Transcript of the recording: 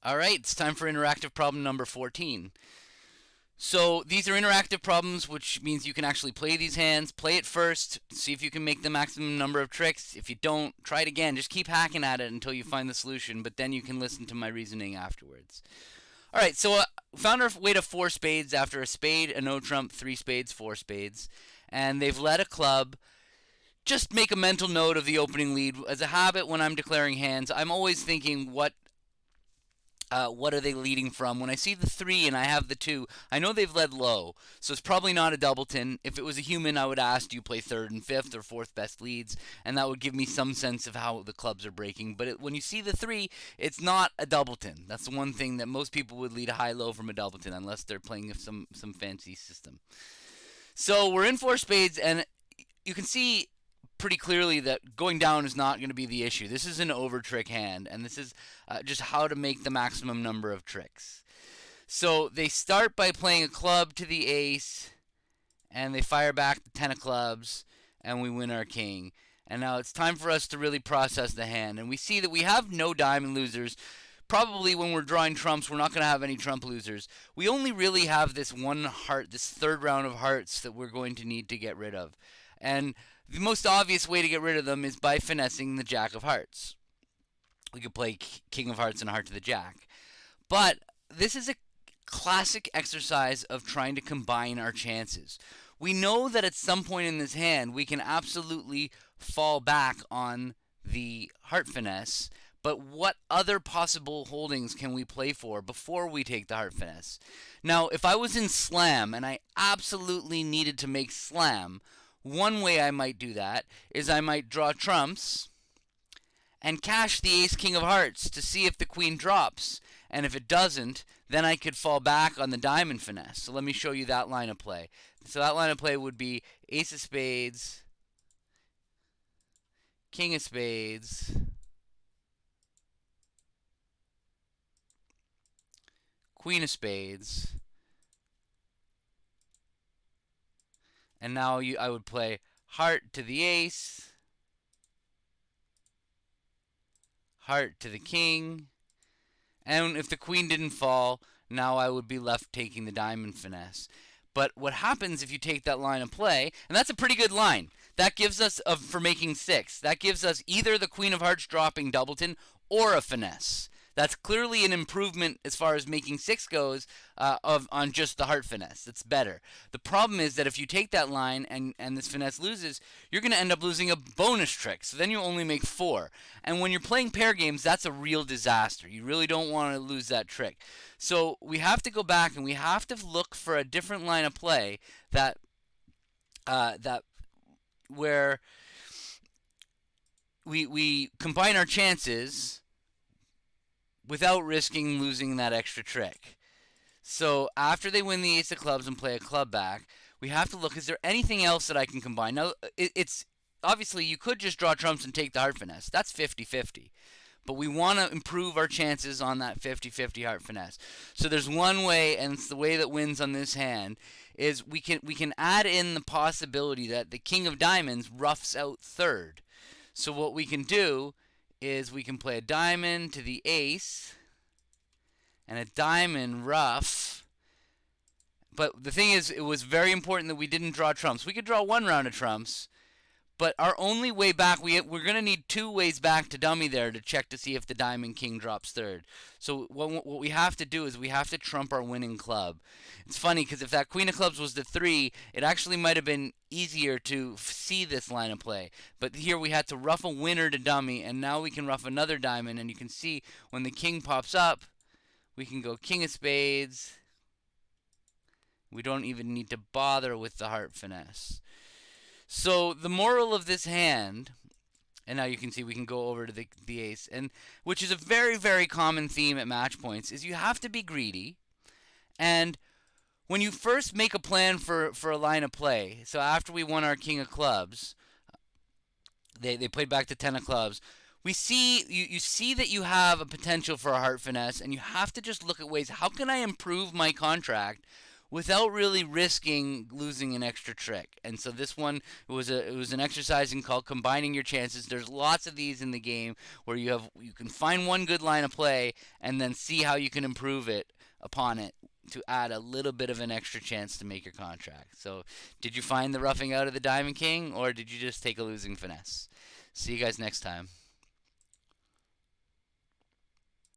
All right, it's time for interactive problem number 14. So these are interactive problems, which means you can actually play these hands. Play it first, see if you can make the maximum number of tricks. If you don't, try it again. Just keep hacking at it until you find the solution, but then you can listen to my reasoning afterwards. All right, so found our way to four spades after a spade, a no trump, three spades, four spades, and they've led a club. Just make a mental note of the opening lead. As a habit, when I'm declaring hands, I'm always thinking what are they leading from? When I see the three and I have the two, I know they've led low, so it's probably not a doubleton. If it was a human, I would ask, do you play third and fifth or fourth best leads? And that would give me some sense of how the clubs are breaking. But when you see the three, it's not a doubleton. That's the one thing that most people would lead a high-low from a doubleton, unless they're playing some fancy system. So we're in four spades, and you can see pretty clearly that going down is not going to be the issue. This is an over trick hand, and this is just how to make the maximum number of tricks. So they start by playing a club to the ace, and they fire back the 10 of clubs, and we win our king. And now it's time for us to really process the hand. And we see that we have no diamond losers. Probably when we're drawing trumps, we're not going to have any trump losers. We only really have this one heart, this third round of hearts that we're going to need to get rid of. And the most obvious way to get rid of them is by finessing the jack of hearts. We could play king of hearts and a heart to the jack. But this is a classic exercise of trying to combine our chances. We know that at some point in this hand, we can absolutely fall back on the heart finesse, but what other possible holdings can we play for before we take the heart finesse? Now, if I was in slam and I absolutely needed to make slam, one way I might do that is I might draw trumps and cash the ace king of hearts to see if the queen drops. And if it doesn't, then I could fall back on the diamond finesse. So let me show you that line of play. So that line of play would be ace of spades, king of spades, queen of spades, and now I would play heart to the ace, heart to the king, and if the queen didn't fall, now I would be left taking the diamond finesse. But what happens if you take that line of play, and that's a pretty good line, that gives us, for making six, that gives us either the queen of hearts dropping doubleton or a finesse. That's clearly an improvement as far as making six goes on just the heart finesse. It's better. The problem is that if you take that line and this finesse loses, you're going to end up losing a bonus trick. So then you only make four. And when you're playing pair games, that's a real disaster. You really don't want to lose that trick. So we have to go back and we have to look for a different line of play that where we combine our chances without risking losing that extra trick. So after they win the ace of clubs and play a club back, we have to look, is there anything else that I can combine? Now, it's obviously you could just draw trumps and take the heart finesse. That's 50-50. But we want to improve our chances on that 50-50 heart finesse. So there's one way, and it's the way that wins on this hand, is we can add in the possibility that the king of diamonds roughs out third. So what we can do is we can play a diamond to the ace and a diamond ruff. But the thing is, it was very important that we didn't draw trumps. We could draw one round of trumps, but our only way back, we're going to need two ways back to dummy there to check to see if the diamond king drops third. So what we have to do is we have to trump our winning club. It's funny because if that queen of clubs was the three, it actually might have been easier to see this line of play. But here we had to ruff a winner to dummy, and now we can ruff another diamond, and you can see when the king pops up, we can go king of spades. We don't even need to bother with the heart finesse. So the moral of this hand, and now you can see we can go over to the ace, and which is a very, very common theme at match points, is you have to be greedy. And when you first make a plan for a line of play, so after we won our king of clubs, they played back to 10 of clubs, we see you see that you have a potential for a heart finesse, and you have to just look at ways, how can I improve my contract without really risking losing an extra trick. And so this one was an exercise in called combining your chances. There's lots of these in the game where you can find one good line of play and then see how you can improve it upon it to add a little bit of an extra chance to make your contract. So, did you find the roughing out of the Diamond King, or did you just take a losing finesse? See you guys next time.